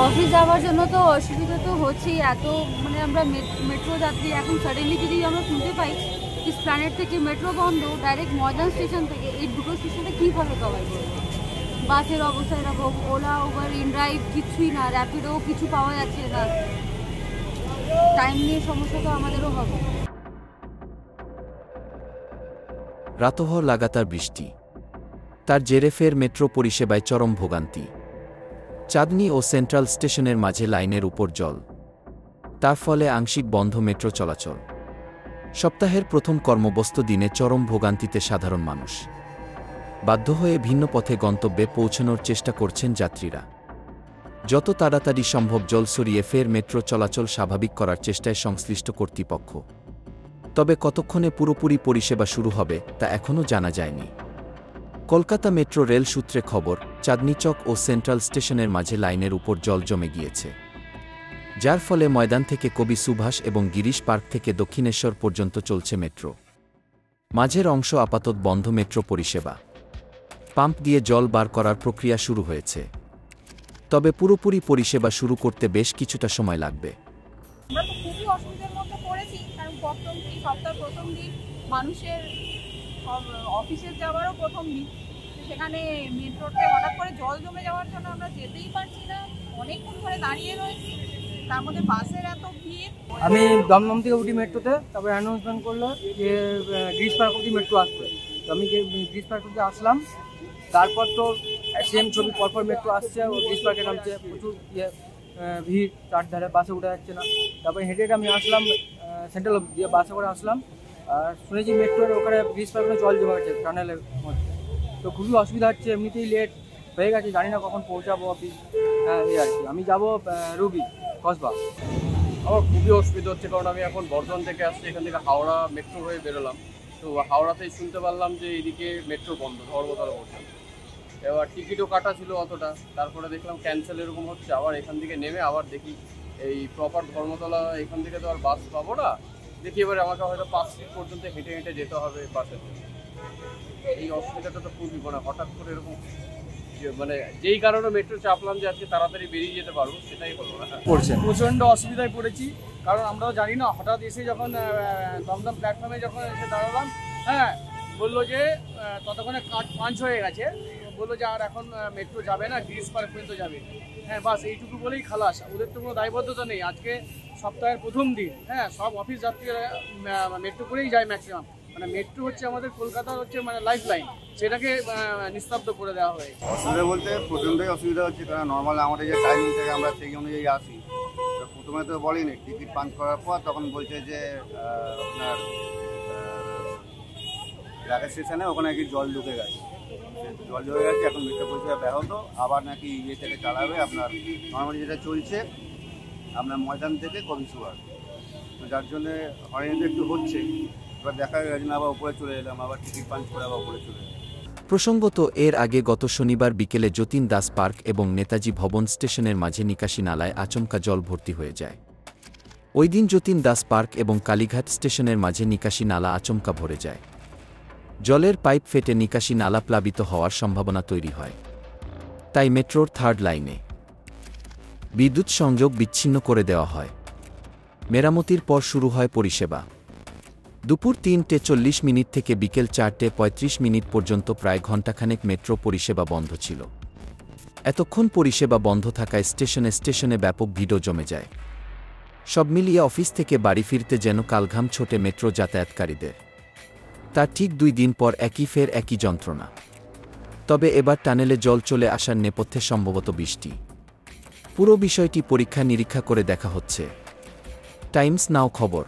Office যাওয়ার জন্য তো অসুবিধা তো হচ্ছেই, এত মানে আমরা মেট্রো যাত্রী। এখন সাডেনলি যদি আমরা শুনতে পাই এসপ্ল্যানেড থেকে মেট্রো বন্ধ, ডাইরেক্ট ময়দান স্টেশন থেকে, এই দুটো স্টেশনে কীভাবে কভার করবো? বাসের অবস্থা এরকম, ওলা উবার ইনড্রাইভ কিছুই না, র্যাপিডো কিছু পাওয়া যাচ্ছে না, টাইম নিয়ে সমস্যা তো আমাদেরও হবে। রাতভর লাগাতার বৃষ্টি, তার জেরে ফের মেট্রো পরিষেবায় চরম ভোগান্তি। চাঁদনী ও সেন্ট্রাল স্টেশনের মাঝে লাইনের উপর জল, তার ফলে আংশিক বন্ধ মেট্রো চলাচল। সপ্তাহের প্রথম কর্মব্যস্ত দিনে চরম ভোগান্তিতে সাধারণ মানুষ। বাধ্য হয়ে ভিন্ন পথে গন্তব্যে পৌঁছানোর চেষ্টা করছেন যাত্রীরা। যত তাড়াতাড়ি সম্ভব জল সরিয়ে ফের মেট্রো চলাচল স্বাভাবিক করার চেষ্টায় সংশ্লিষ্ট কর্তৃপক্ষ। তবে কতক্ষণে পুরোপুরি পরিষেবা শুরু হবে তা এখনও জানা যায়নি। কলকাতা মেট্রো রেল সূত্রে খবর, চাঁদনী চক ও সেন্ট্রাল স্টেশনের মাঝে লাইনের উপর জল জমে গিয়েছে, যার ফলে ময়দান থেকে কবি সুভাষ এবং গিরিশ পার্ক থেকে দক্ষিণেশ্বর পর্যন্ত চলছে মেট্রো। মাঝের অংশ আপাতত বন্ধ মেট্রো পরিষেবা। পাম্প দিয়ে জল বার করার প্রক্রিয়া শুরু হয়েছে, তবে পুরোপুরি পরিষেবা শুরু করতে বেশ কিছুটা সময় লাগবে। আমরা তো খুবই অসুবিধার মধ্যে পড়েছি, কারণ সপ্তাহের প্রথম দিন, মানুষের অফিসে যাওয়ারও প্রথম দিন, সেখানে মেট্রোতে হঠাৎ করে জল জমে যাওয়ার জন্য আমরা যেতেই পারছি না, অনেকক্ষণ ধরে দাঁড়িয়ে রয়েছি, তার মধ্যে বাসের এত ভিড়। আমি দমদম থেকে উঠি মেট্রোতে, তারপরে অ্যানাউন্সমেন্ট করলো যে গ্রিস পার্ক অব্দি মেট্রো আসবে। তো আমি গ্রিস পার্ক অব্দি আসলাম, তারপর তো সেম ছবি, পরপর মেট্রো আসছে ও গ্রিস পার্কে নামছে, প্রচুর ভিড়, চারধারে বাসে উঠে যাচ্ছে না। তারপরে হেঁটে হেঁটে আমি আসলাম সেন্ট্রাল দিয়ে, বাসে করে আসলাম। আর শুনেছি মেট্রোর ওখানে গ্রিস পার্কে জল জমা গেছে টানেলের মধ্যে, তো খুবই অসুবিধা হচ্ছে। এমনিতেই লেট হয়ে গেছে, জানি না কখন পৌঁছাবো অফিস। হ্যাঁ, এই আর কি। আমি যাবো রুবি কসবা। আমার খুবই অসুবিধা হচ্ছে, কারণ আমি এখন বর্ধমান থেকে আসছি, এখান থেকে হাওড়া মেট্রো হয়ে বেরোলাম। তো হাওড়াতেই শুনতে পারলাম যে এইদিকে মেট্রো বন্ধ ধর্মতলা পর্যন্ত। এবার টিকিটও কাটা ছিল অতটা, তারপরে দেখলাম ক্যান্সেল এরকম হচ্ছে। আবার এখান থেকে নেমে আবার দেখি এই প্রপার ধর্মতলা, এখান থেকে তো আর বাস পাবো না। দেখি এবারে আমাকে হয়তো 5 মিনিট পর্যন্ত হেঁটে হেঁটে যেতে হবে বাসের জন্য। এই অসুবিধাটা তো খুবই, মানে হঠাৎ করে এরকম, মানে যেই কারণে মেট্রো চাপলাম যে আজকে তাড়াতাড়ি বেরিয়ে যেতে পারবো, সেটাই হলো না। প্রচণ্ড অসুবিধায় পড়েছি, কারণ আমরাও জানি না। হঠাৎ এসে যখন দমদম প্ল্যাটফর্মে যখন এসে দাঁড়ালাম, হ্যাঁ, বললো যে ততক্ষণে পাঞ্চ হয়ে গেছে, বললো যে আর এখন মেট্রো যাবে না, গ্রিস পার্ক পর্যন্ত যাবে। হ্যাঁ, বাস এইটুকু বলেই খালাস। ওদের তো কোনো দায়বদ্ধতা নেই। আজকে সপ্তাহের প্রথম দিন, হ্যাঁ, সব অফিস যাত্রীরা মেট্রো করেই যায় ম্যাক্সিমাম। মানে মেট্রো হচ্ছে আমাদের কলকাতার হচ্ছে মানে লাইফ লাইন, সেটাকে নিস্তব্ধ করে দেওয়া হয়েছে। অসুবিধা বলতে প্রচণ্ডই অসুবিধা হচ্ছে, কারণ নর্মাল আমাদের যে টাইমিং থেকে আমরা সেই অনুযায়ী আসি। প্রথমে তো বলেনি, টিকিট পাঞ্চ করার পর তখন বলছে যে আপনার ঢাকা স্টেশনে ওখানে নাকি জল ঢুকে গেছে, জল ঢুকে গেছে, এখন মেট্রো পরিষেবা ব্যাহত। আবার নাকি ইয়ে থেকে চালাবে আপনার নর্মালি যেটা চলছে আপনার ময়দান থেকে কবি সুভাষ, তো যার জন্যে হয়রানি একটু হচ্ছে। এবার দেখা গেছে না, আবার উপরে চলে এলাম, আবার টিকিট পাঞ্চ করে আবার উপরে চলে এলাম। প্রসঙ্গত, এর আগে গত শনিবার বিকেলে যতীন দাস পার্ক এবং নেতাজি ভবন স্টেশনের মাঝে নিকাশি নালায় আচমকা জল ভর্তি হয়ে যায়। ওই দিন যতীন দাস পার্ক এবং কালীঘাট স্টেশনের মাঝে নিকাশি নালা আচমকা ভরে যায়। জলের পাইপ ফেটে নিকাশি নালা প্লাবিত হওয়ার সম্ভাবনা তৈরি হয়। তাই মেট্রোর থার্ড লাইনে বিদ্যুৎ সংযোগ বিচ্ছিন্ন করে দেওয়া হয়। মেরামতির পর শুরু হয় পরিষেবা। দুপুর ৩:৪০ থেকে বিকেল ৪:৩৫ পর্যন্ত প্রায় ঘণ্টাখানেক মেট্রো পরিষেবা বন্ধ ছিল। এতক্ষণ পরিষেবা বন্ধ থাকায় স্টেশনে স্টেশনে ব্যাপক ভিড়ও জমে যায়। সব মিলিয়ে অফিস থেকে বাড়ি ফিরতে যেন কালঘাম ছোটে মেট্রো যাতায়াতকারীদের। তার ঠিক 2 দিন পর একই যন্ত্রণা। তবে এবার টানেলে জল চলে আসার নেপথ্যে সম্ভবত বৃষ্টি। পুরো বিষয়টি পরীক্ষা নিরীক্ষা করে দেখা হচ্ছে। টাইমস নাও খবর।